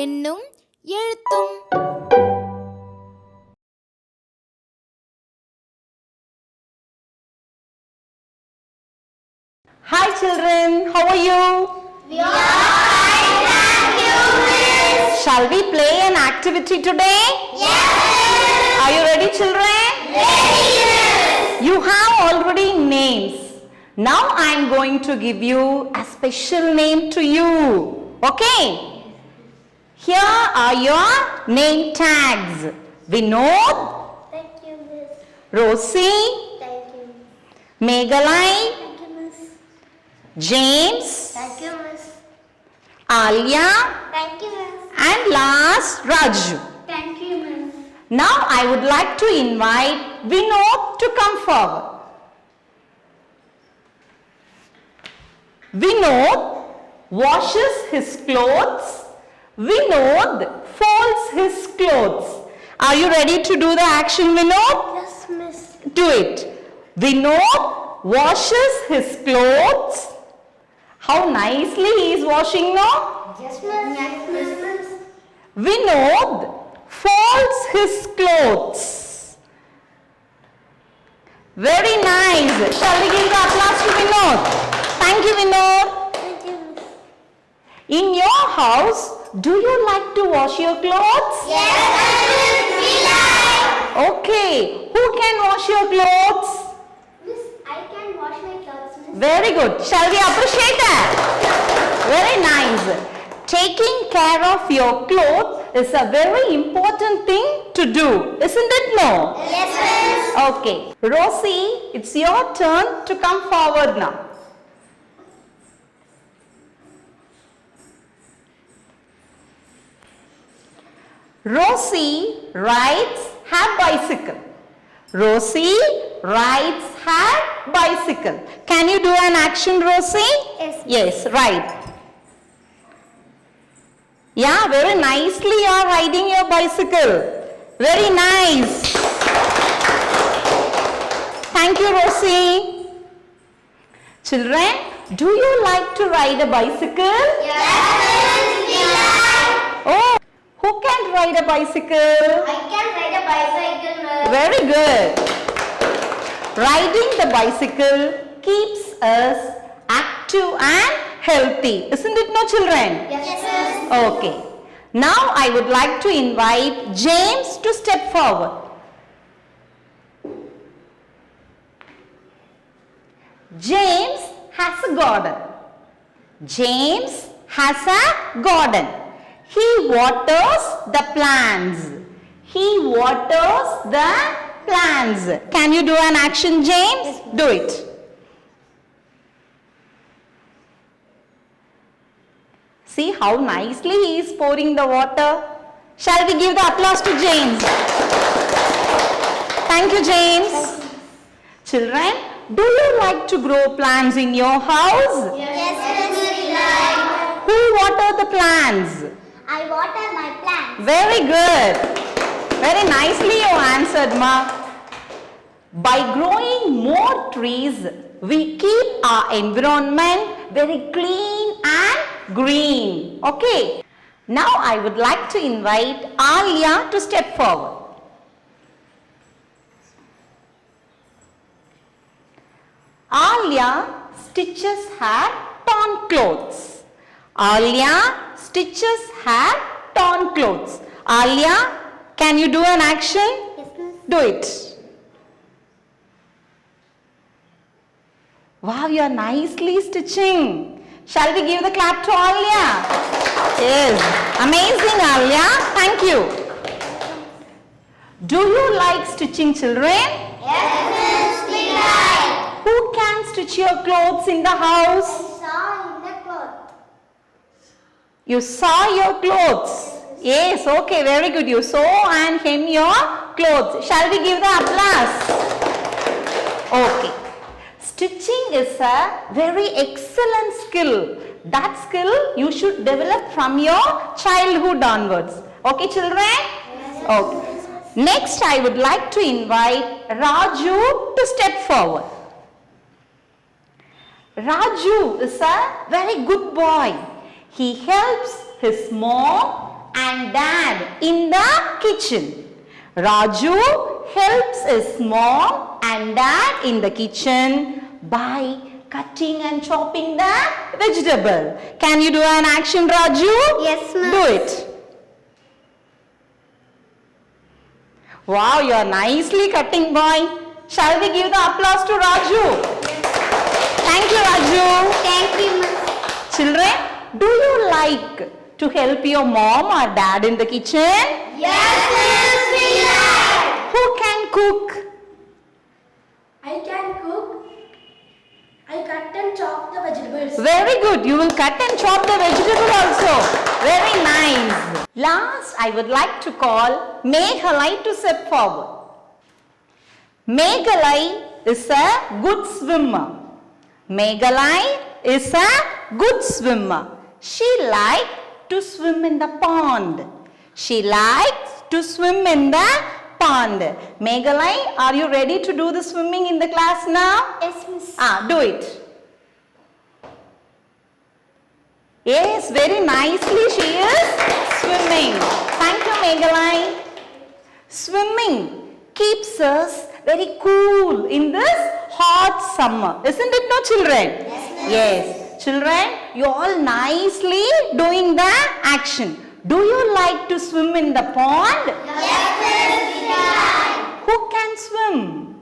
எண்ணும் எழுத்தும். Hi children, how are you? We are fine, thank you, Miss. Shall we play an activity today? Yes. Are you ready children? Ready, Miss. You have already names. Now I am going to give you a special name to you. Okay? Here are your name tags. Vinod. Thank you, Miss. Rosie. Thank you. Meghalai. Thank you, Miss. James. Thank you, Miss. Alia. Thank you, Miss. And last Raju. Thank you, Miss. Now I would like to invite Vinod to come forward. Vinod washes his clothes. Vinod folds his clothes. Are you ready to do the action, Vinod? Yes, Miss. Do it. Vinod washes his clothes. How nicely he is washing now? Yes, Miss. Yes, Miss. Vinod folds his clothes. Very nice. Shall we give the applause to Vinod? Thank you, Vinod. Thank you, Miss. In your house, do you like to wash your clothes? Yes, Miss. We like. Okay. Who can wash your clothes? Miss, I can wash my clothes, Miss. Very good. Shall we appreciate that? Very nice. Taking care of your clothes is a very important thing to do. Isn't it no? Yes, Miss. Okay. Rosie, it's your turn to come forward now. Rosie rides her bicycle. Rosie rides her bicycle. Can you do an action, Rosie? Yes. Yes, ride. Yeah, very nicely you are riding your bicycle. Very nice. Thank you, Rosie. Children, do you like to ride a bicycle? Yes, we like. Oh, who can ride a bicycle? I can ride a bicycle, Miss. Very good. Riding the bicycle keeps us active and healthy. Isn't it no, children? Yes, Miss. Okay. Now I would like to invite James to step forward. James has a garden. James has a garden. He waters the plants. He waters the plants. Can you do an action, James? Do it. See how nicely he is pouring the water. Shall we give the applause to James? Thank you, James. Children, do you like to grow plants in your house? Yes, Miss. We like. Who water the plants? I water my plants. Very good. Very nicely you answered, Ma. By growing more trees, we keep our environment very clean and green. Okay. Now I would like to invite Alia to step forward. Alia stitches her torn clothes. Alia stitches her torn clothes. Alia, can you do an action? Yes, Miss. Do it. Wow, you are nicely stitching. Shall we give the clap to Alia? Yes, amazing Alia. Thank you. Do you like stitching, children? Yes, Miss. We like. Who can stitch your clothes in the house? Saw in the cloth. You saw your clothes. Yes, okay, very good. You sew and hem your clothes. Shall we give the applause? Okay. Stitching is a very excellent skill. That skill you should develop from your childhood onwards. Okay, children? Yes. Okay. Next, I would like to invite Raju to step forward. Raju is a very good boy. He helps his mom and dad in the kitchen. Raju helps his mom and dad in the kitchen by cutting and chopping the vegetable. Can you do an action, Raju? Yes, ma'am. Do it. Wow, you are nicely cutting, boy. Shall we give the applause to Raju? Thank you, Raju. Thank you, ma'am. Children, do you like to help your mom or dad in the kitchen? Yes, miss, we like. Who can cook? I can cook. I cut and chop the vegetables. Very good. You will cut and chop the vegetable also. Very nice. Last, I would like to call Meghalai to step forward. Meghalai is a good swimmer. Meghalai is a good swimmer. She likes to swim in the pond. She likes to swim in the pond. Meghalai, are you ready to do the swimming in the class now? Yes, miss. Do it. Yes, very nicely she is swimming. Thank you, Meghalai. Swimming keeps us very cool in this hot summer. Isn't it no, children? Yes. Children, you all nicely doing the action. Do you like to swim in the pond? Yes, miss, we like. Who can swim?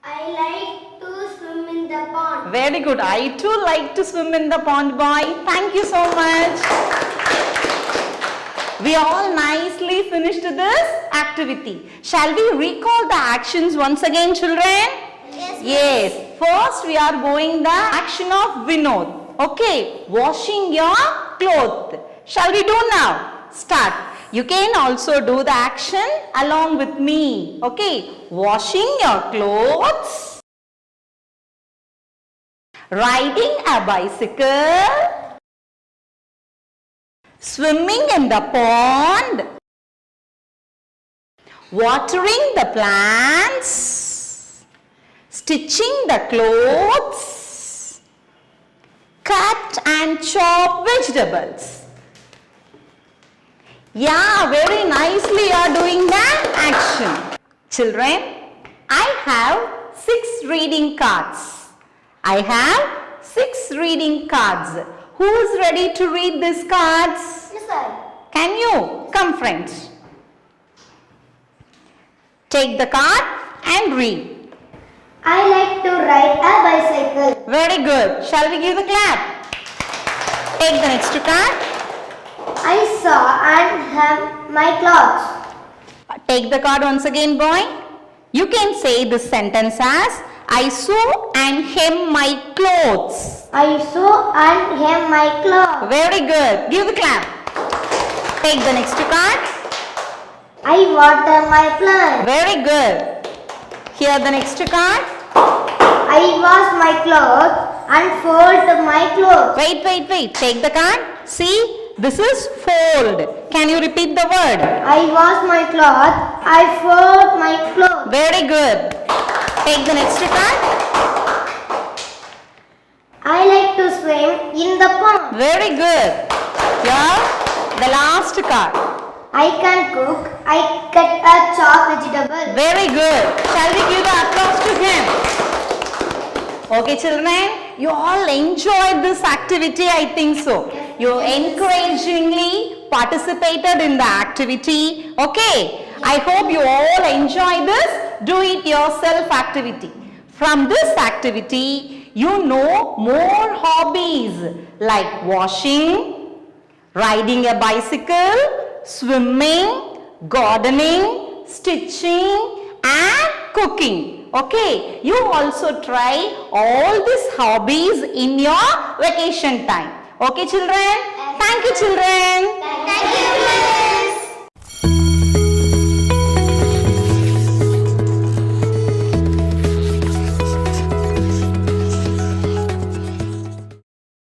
I like to swim in the pond. Very good. I too like to swim in the pond, boy. Thank you so much. We all nicely finished this activity. Shall we recall the actions once again, children? Yes. Yes. First, we are going the action of Vinod. Okay. Washing your clothes. Shall we do now? Start. You can also do the action along with me. Okay. Washing your clothes. Riding a bicycle. Swimming in the pond. Watering the plants. Stitching the clothes. Cut and chop vegetables. Yeah, very nicely you are doing the action. Children, I have 6 reading cards. I have 6 reading cards. Who is ready to read these cards? Yes, sir. Can you? Come, friends. Take the card and read. I like to ride a bicycle. Very good. Shall we give the clap? Take the next card. I saw and hem my clothes. Take the card once again, boy. You can say this sentence as I sew and hem my clothes. I sew and hem my clothes. Very good. Give the clap. Take the next card. I water my plants. Very good. Here the next card. I wash my clothes and fold my clothes. Wait. Take the card. See, this is fold. Can you repeat the word? I wash my clothes. I fold my clothes. Very good. Take the next card. I like to swim in the pond. Very good. Here, the last card. I can cook. I cut a chop vegetable. Very good. Shall we give the applause to him? Okay, children, you all enjoyed this activity, I think so. You encouragingly participated in the activity. Okay, I hope you all enjoy this do it yourself activity. From this activity, you know more hobbies like washing, riding a bicycle, swimming, gardening, stitching and cooking. Okay, you also try all these hobbies in your vacation time. Okay, children? Thank you, children. Thank you.